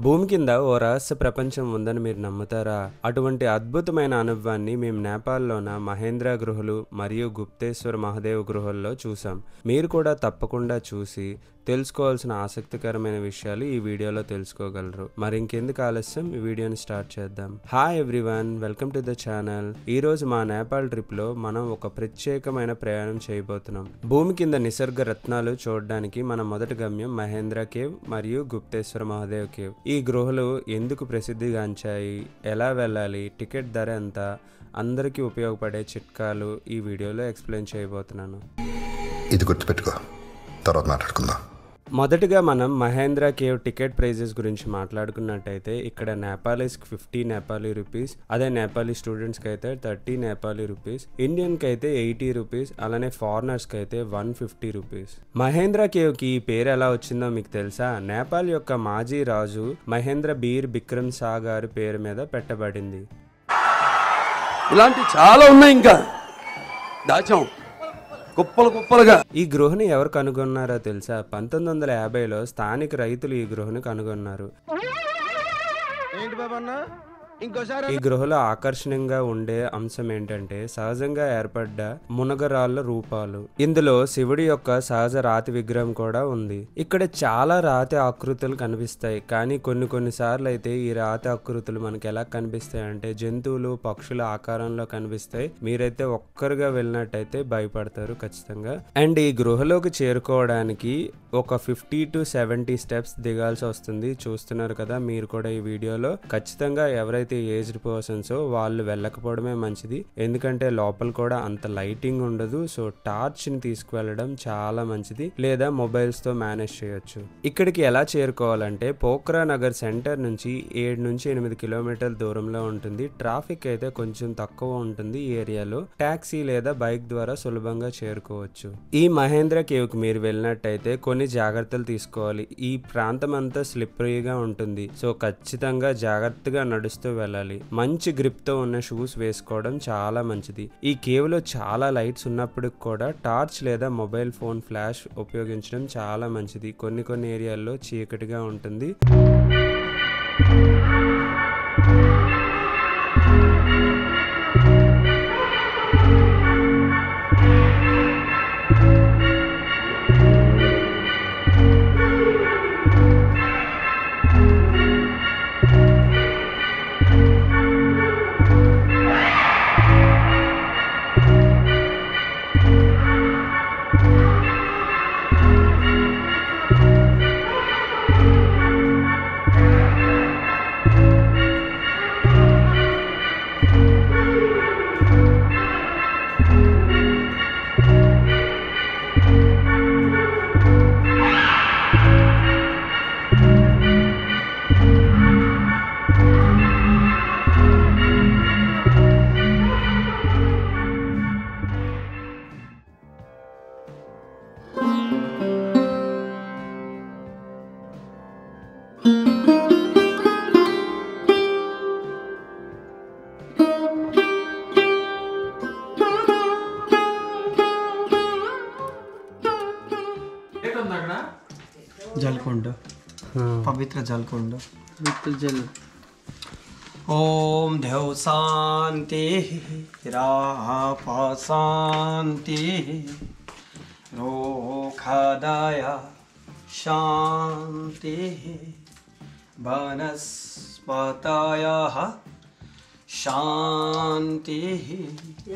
భూమి కింద ఓ రహస్య ప్రపంచం ఉందని మీరు నమ్ముతారా? అటువంటి అద్భుతమైన అనుభవాన్ని మేము నేపాల్లోన మహేంద్ర గుహలు మరియు గుప్తేశ్వర్ మహాదేవ్ గుహల్లో చూసాం. మీరు కూడా తప్పకుండా చూసి తెలుసుకోవాల్సిన ఆసక్తికరమైన విషయాలు ఈ వీడియోలో తెలుసుకోగలరు. మరి ఇంకెందుకు ఆలస్యం, ఈ వీడియోని స్టార్ట్ చేద్దాం. Hi everyone, welcome to the channel. ఈ రోజు మా నేపాల్ ట్రిప్లో మనం ఒక ప్రత్యేకమైన ప్రయాణం చేయబోతున్నాం. భూమి కింద నిసర్గ రత్నాలు చూడడానికి మన మొదటి గమ్యం మహేంద్ర కేవ్ మరియు గుప్తేశ్వర మహాదేవ్ కేవ్. ఈ గృహలు ఎందుకు ప్రసిద్ధిగాంచాయి, ఎలా వెళ్ళాలి, టికెట్ ధర ఎంత, అందరికీ ఉపయోగపడే చిట్కాలు ఈ వీడియోలో ఎక్స్ప్లెయిన్ చేయబోతున్నాను. ఇది గుర్తుపెట్టుకో, తర్వాత మాట్లాడుకుందాం. మొదటిగా మనం మహేంద్ర కేవ్ టికెట్ ప్రైజెస్ గురించి మాట్లాడుకున్నట్టయితే ఇక్కడ నేపాలీస్కి 50 నేపాలీ రూపీస్, అదే నేపాలీ స్టూడెంట్స్కి అయితే 30 నేపాలీ రూపీస్, ఇండియన్కి అయితే 80 రూపీస్, అలానే ఫారినర్స్కి అయితే 150 రూపీస్. మహేంద్ర కేవ్కి ఈ పేరు ఎలా వచ్చిందో మీకు తెలుసా? నేపాల్ యొక్క మాజీ రాజు మహేంద్ర బీర్ బిక్రమ్ షా గారి పేరు మీద పెట్టబడింది. ఇలాంటి చాలా ఉన్నాయి, ఇంకా దాచాం కుప్పలు కుప్పలుగా. ఈ గృహని ఎవరు కనుగొన్నారో తెలుసా? 1950లో స్థానిక రైతులు ఈ గృహను కనుగొన్నారు. ఈ గృహలో ఆకర్షణీయంగా ఉండే అంశం ఏంటంటే సహజంగా ఏర్పడ్డ మునగరాళ్ళ రూపాలు. ఇందులో శివుడి యొక్క సహజ రాతి విగ్రహం కూడా ఉంది. ఇక్కడ చాలా రాతి ఆకృతులు కనిపిస్తాయి, కానీ కొన్ని సార్లు అయితే ఈ రాతి ఆకృతులు మనకి ఎలా కనిపిస్తాయి అంటే జంతువులు, పక్షుల ఆకారంలో కనిపిస్తాయి. మీరైతే ఒక్కరుగా వెళ్ళినట్టయితే భయపడతారు ఖచ్చితంగా. అండ్ ఈ గృహలోకి చేరుకోవడానికి ఒక 50 to 70 స్టెప్స్ దిగాల్సి వస్తుంది. చూస్తున్నారు కదా మీరు కూడా ఈ వీడియోలో. ఖచ్చితంగా ఎవరైతే ఏజ్డ్ పర్సన్స్ వాళ్ళు వెళ్ళకపోవడమే మంచిది, ఎందుకంటే లోపల కూడా అంత లైటింగ్ ఉండదు. సో టార్చ్ ని తీసుకువెళ్ళడం చాలా మంచిది, లేదా మొబైల్స్ తో మేనేజ్ చేయొచ్చు. ఇక్కడికి ఎలా చేరుకోవాలంటే పోఖ్రా నగర్ సెంటర్ నుంచి 7 నుంచి 8 కిలోమీటర్ల దూరంలో ఉంటుంది. ట్రాఫిక్ అయితే కొంచెం తక్కువ ఉంటుంది ఈ ఏరియాలో. టాక్సీ లేదా బైక్ ద్వారా సులభంగా చేరుకోవచ్చు. ఈ మహేంద్ర కేవ్ కి మీరు వెళ్ళినట్టయితే కొన్ని జాగ్రత్తలు తీసుకోవాలి. ఈ ప్రాంతం అంతా స్లిప్పరీగా ఉంటుంది, సో ఖచ్చితంగా జాగ్రత్తగా నడుస్తూ వెళ్ళాలి. మంచి గ్రిప్ తో ఉన్న షూస్ వేసుకోవడం చాలా మంచిది. ఈ కేవ్ లో చాలా లైట్స్ ఉన్నప్పటికి కూడా టార్చ్ లేదా మొబైల్ ఫోన్ ఫ్లాష్ ఉపయోగించడం చాలా మంచిది. కొన్ని ఏరియాల్లో చీకటిగా ఉంటుంది. जलकुंड, पवित्र जलकुंड, पवित्र जल. ओम देव शांति, राप शांति, रोखदया शांति, वनस्पतयः शांति,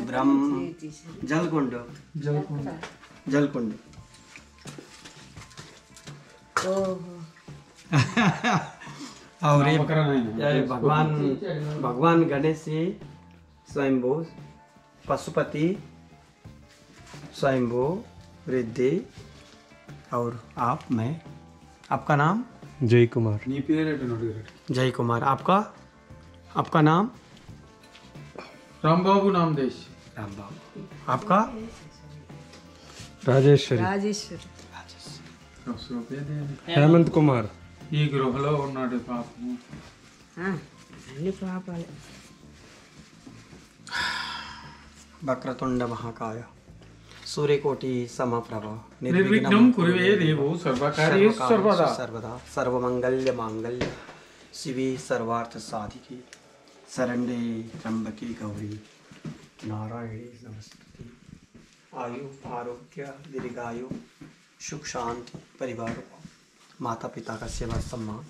ब्रह्म. जलकुंड, जलकुंड, जलकुंड. और भगवान गणेश जी स्वयंभू, पशुपति स्वयंभू, रिद्धि. और आप, मैं, आपका नाम? जय कुमार. जय कुमार. आपका नाम? रामबाबू नामदेश. रामबाबू. आपका? राजेश्वरी. हेमंत कुमार. ఈ గృహలో ఉన్నాడు పాపము. అన్ని పాపాలే. వక్రతుండ మహాకాయ सूर्यकोटि समप्रभ निर्विघ्नं कुरुवे देवो सर्वकार्येषु सर्वदा सर्वदा सर्वमंगल्य मांगल्य शिवे सर्वार्थ साधिके शरण्ये त्र्यंबके गौरी नारायणी नमस्ते। आयु आरोग्य दीर्घायु सुख शांति परिवार माता पिता का सेवा सम्मान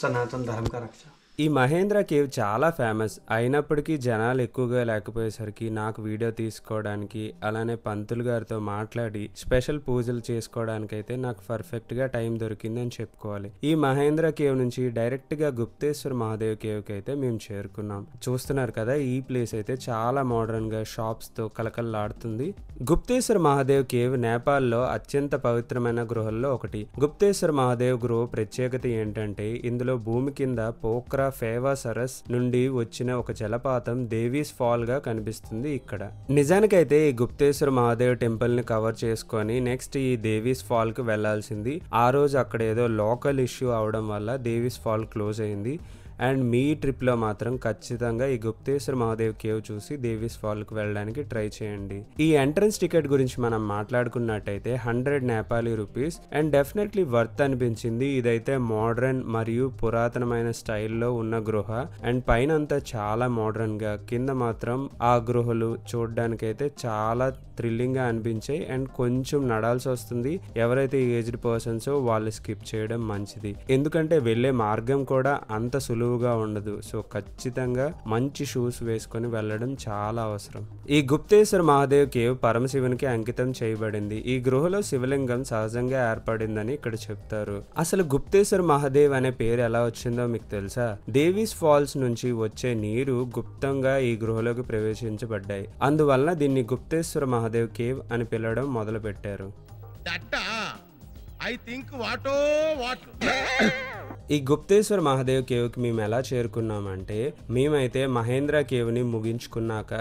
सनातन धर्म का रक्षा। ఈ మహేంద్ర కేవ్ చాలా ఫేమస్ అయినప్పటికీ జనాలు ఎక్కువగా లేకపోయేసరికి నాకు వీడియో తీసుకోవడానికి అలానే పంతులు గారితో మాట్లాడి స్పెషల్ పూజలు చేసుకోవడానికి అయితే నాకు పర్ఫెక్ట్గా టైం దొరికిందని చెప్పుకోవాలి. ఈ మహేంద్ర కేవ్ నుంచి డైరెక్ట్గా గుప్తేశ్వర్ మహాదేవ్ కేవ్కి అయితే మేము చేరుకున్నాం. చూస్తున్నారు కదా, ఈ ప్లేస్ అయితే చాలా మోడర్న్గా షాప్స్తో కలకల్లాడుతుంది. గుప్తేశ్వర్ మహాదేవ్ కేవ్ నేపాల్లో అత్యంత పవిత్రమైన గృహల్లో ఒకటి. గుప్తేశ్వర్ మహాదేవ్ గృహ ప్రత్యేకత ఏంటంటే ఇందులో భూమి కింద పోక్రా ఫేవా సరస్ నుండి వచ్చిన ఒక జలపాతం దేవీస్ ఫాల్ గా కనిపిస్తుంది ఇక్కడ. నిజానికైతే ఈ గుప్తేశ్వర మహాదేవ్ టెంపుల్ ని కవర్ చేసుకొని నెక్స్ట్ ఈ దేవీస్ ఫాల్ కి వెళ్లాల్సింది. ఆ రోజు అక్కడ ఏదో లోకల్ ఇష్యూ అవడం వల్ల దేవీస్ ఫాల్ క్లోజ్ అయింది. అండ్ మీ ట్రిప్లో మాత్రం ఖచ్చితంగా ఈ గుప్తేశ్వర్ మహాదేవ్ కేవ్ చూసి దేవీస్ ఫాల్కి వెళ్ళడానికి ట్రై చేయండి. ఈ ఎంట్రన్స్ టికెట్ గురించి మనం మాట్లాడుకున్నట్టయితే 100 Nepali rupees and definitely worth అనిపించింది. ఇదైతే మోడర్న్ మరియు పురాతనమైన స్టైల్లో ఉన్న గృహ అండ్ పైన అంతా చాలా మోడర్న్గా, కింద మాత్రం ఆ గృహలు చూడడానికైతే చాలా థ్రిల్లింగ్గా అనిపించాయి. అండ్ కొంచెం నడాల్సి వస్తుంది. ఎవరైతే ఏజ్డ్ పర్సన్స్ వాళ్ళు స్కిప్ చేయడం మంచిది, ఎందుకంటే వెళ్ళే మార్గం కూడా అంత సులువుగా ఉండదు. సో ఖచ్చితంగా మంచి షూస్ వేసుకొని వెళ్ళడం చాలా అవసరం. ఈ గుప్తేశ్వర్ మహాదేవ్ కేవ్ పరమశివునికి అంకితం చేయబడింది. ఈ గృహలో శివలింగం సహజంగా ఏర్పడిందని ఇక్కడ చెప్తారు. అసలు గుప్తేశ్వర్ మహాదేవ్ అనే పేరు ఎలా వచ్చిందో మీకు తెలుసా? దేవీస్ ఫాల్స్ నుంచి వచ్చే నీరు గుప్తంగా ఈ గృహలోకి ప్రవేశించబడ్డాయి. అందువలన దీన్ని గుప్తేశ్వర మహాదేవ్ కేవ్ అని పిలవడం మొదలు పెట్టారు. ఈ గుప్తేశ్వర్ మహాదేవ్ కేవ్కి మేము ఎలా చేరుకున్నామంటే, మేమైతే మహేంద్ర కేవ్ని ముగించుకున్నాక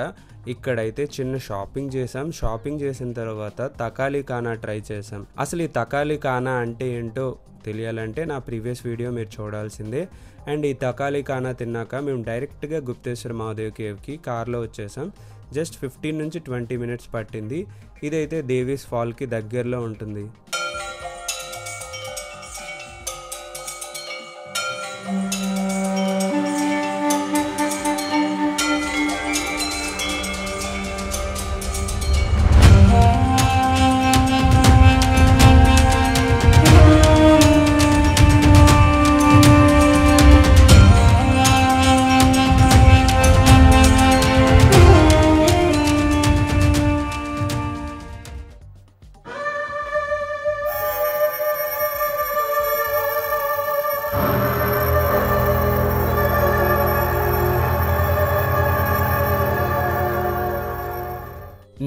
ఇక్కడైతే చిన్న షాపింగ్ చేసాం. షాపింగ్ చేసిన తర్వాత తకాలి ఖానా ట్రై చేసాం. అసలు ఈ తకాలి ఖానా అంటే ఏంటో తెలియాలంటే నా ప్రీవియస్ వీడియో మీరు చూడాల్సిందే. అండ్ ఈ తకాలి ఖానా తిన్నాక మేము డైరెక్ట్గా గుప్తేశ్వర్ మహాదేవ్ కేవ్కి కార్లో వచ్చేసాం. జస్ట్ 15 నుంచి 20 మినిట్స్ పట్టింది. ఇదైతే దేవీస్ ఫాల్కి దగ్గరలో ఉంటుంది.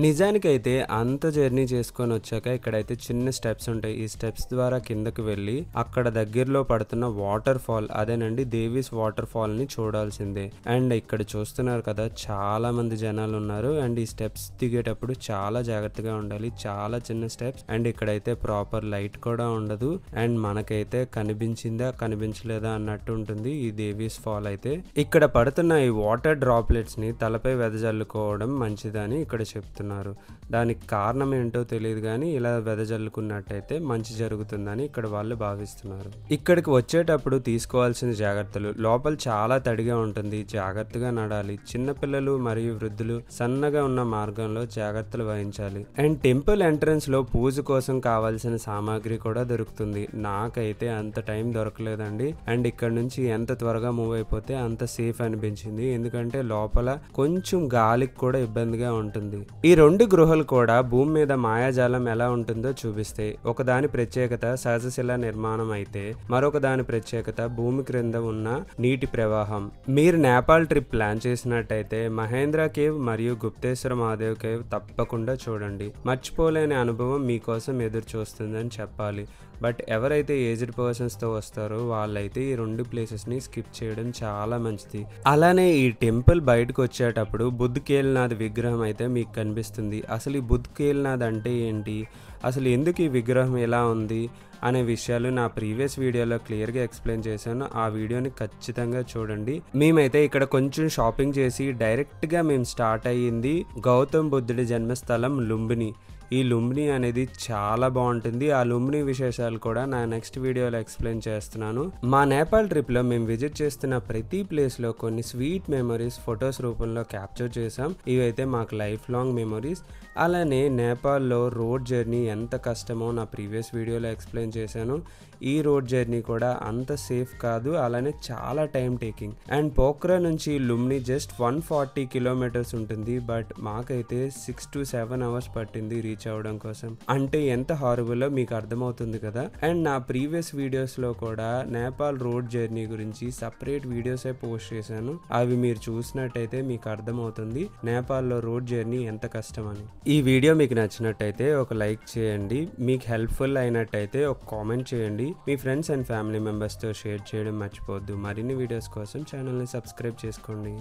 నిజానికైతే అంత జర్నీ చేసుకొని వచ్చాక ఇక్కడైతే చిన్న స్టెప్స్ ఉంటాయి. ఈ స్టెప్స్ ద్వారా కిందకి వెళ్ళి అక్కడ దగ్గరలో పడుతున్న వాటర్ ఫాల్, అదేనండి దేవీస్ వాటర్ ఫాల్ ని చూడాల్సిందే. అండ్ ఇక్కడ చూస్తున్నారు కదా, చాలా మంది జనాలు ఉన్నారు. అండ్ ఈ స్టెప్స్ దిగేటప్పుడు చాలా జాగ్రత్తగా ఉండాలి. చాలా చిన్న స్టెప్స్ అండ్ ఇక్కడైతే ప్రాపర్ లైట్ కూడా ఉండదు. అండ్ మనకైతే కనిపించిందా కనిపించలేదా అన్నట్టు ఉంటుంది ఈ దేవీస్ ఫాల్ అయితే. ఇక్కడ పడుతున్న ఈ వాటర్ డ్రాప్లెట్స్ ని తలపై వెదజల్లుకోవడం మంచిదని ఇక్కడ చెప్తున్నారు. దానికి కారణం ఏంటో తెలియదు కానీ ఇలా వెదజల్లుకున్నట్టయితే మంచి జరుగుతుందని ఇక్కడ వాళ్ళు భావిస్తున్నారు. ఇక్కడికి వచ్చేటప్పుడు తీసుకోవాల్సిన జాగ్రత్తలు, లోపల చాలా తడిగా ఉంటుంది, జాగ్రత్తగా నడాలి. చిన్నపిల్లలు మరియు వృద్ధులు సన్నగా ఉన్న మార్గంలో జాగ్రత్తలు వహించాలి. అండ్ టెంపుల్ ఎంట్రన్స్ లో పూజ కోసం కావాల్సిన సామాగ్రి కూడా దొరుకుతుంది. నాకైతే అంత టైం దొరకలేదండి. అండ్ ఇక్కడ నుంచి ఎంత త్వరగా మూవ్ అయిపోతే అంత సేఫ్ అనిపించింది, ఎందుకంటే లోపల కొంచెం గాలికి కూడా ఇబ్బందిగా ఉంటుంది. ఈ 2 గృహలు కూడా భూమి మీద మాయాజాలం ఎలా ఉంటుందో చూపిస్తాయి. ఒకదాని ప్రత్యేకత సహజశిల నిర్మాణం అయితే మరొక దాని ప్రత్యేకత భూమి క్రింద ఉన్న నీటి ప్రవాహం. మీరు నేపాల్ ట్రిప్ ప్లాన్ చేసినట్టయితే మహేంద్ర కేవ్ మరియు గుప్తేశ్వర మహాదేవ్ కేవ్ తప్పకుండా చూడండి. మర్చిపోలేని అనుభవం మీకోసం ఎదురు చూస్తుందని చెప్పాలి. బట్ ఎవరైతే ఏజ్డ్ పర్సన్స్తో వస్తారో వాళ్ళైతే ఈ 2 ప్లేసెస్ని స్కిప్ చేయడం చాలా మంచిది. అలానే ఈ టెంపుల్ బయటకు వచ్చేటప్పుడు బుద్ధ్ కేల్నాథ్ విగ్రహం అయితే మీకు కనిపిస్తుంది. అసలు ఈ బుద్ధ్ కేల్నాథ్ అంటే ఏంటి, అసలు ఎందుకు ఈ విగ్రహం ఎలా ఉంది అనే విషయాలు నా ప్రీవియస్ వీడియోలో క్లియర్గా ఎక్స్ప్లెయిన్ చేశాను. ఆ వీడియోని ఖచ్చితంగా చూడండి. మేమైతే ఇక్కడ కొంచెం షాపింగ్ చేసి డైరెక్ట్గా మేము స్టార్ట్ అయ్యింది గౌతమ్ బుద్ధుడి జన్మస్థలం లుంబిని. ఈ లుంబిని అనేది చాలా బాగుంటుంది. ఆ లుంబిని విశేషాలు కూడా నా నెక్స్ట్ వీడియోలో ఎక్స్ప్లెయిన్ చేస్తున్నాను. మా నేపాల్ ట్రిప్లో మేము విజిట్ చేస్తున్న ప్రతి ప్లేస్లో కొన్ని స్వీట్ మెమరీస్ ఫొటోస్ రూపంలో క్యాప్చర్ చేసాం. ఇవైతే మాకు లైఫ్ లాంగ్ మెమరీస్. అలానే నేపాల్లో రోడ్ జర్నీ ఎంత కష్టమో నా ప్రీవియస్ వీడియోలో ఎక్స్ప్లెయిన్ చేశాను. ఈ రోడ్ జర్నీ కూడా అంత సేఫ్ కాదు, అలానే చాలా టైం టేకింగ్. అండ్ పోఖ్రా నుంచి లుంబిని జస్ట్ 140 కిలోమీటర్స్ ఉంటుంది. బట్ మాకైతే 6 to 7 hours పట్టింది రీచ్ అవ్వడం కోసం. అంటే ఎంత హారబుల్లో మీకు అర్థమవుతుంది కదా. అండ్ నా ప్రీవియస్ వీడియోస్లో కూడా నేపాల్ రోడ్ జర్నీ గురించి సపరేట్ వీడియోసే పోస్ట్ చేశాను. అవి మీరు చూసినట్టయితే మీకు అర్థమవుతుంది నేపాల్లో రోడ్ జర్నీ ఎంత కష్టమని. ఈ వీడియో మీకు నచ్చినట్టయితే ఒక లైక్ చేయండి. మీకు హెల్ప్ఫుల్ అయినట్టయితే ఒక కామెంట్ చేయండి. మీ ఫ్రెండ్స్ అండ్ ఫ్యామిలీ మెంబర్స్తో షేర్ చేయడం మర్చిపోవద్దు. మరిన్ని వీడియోస్ కోసం ఛానల్ని సబ్స్క్రైబ్ చేసుకోండి.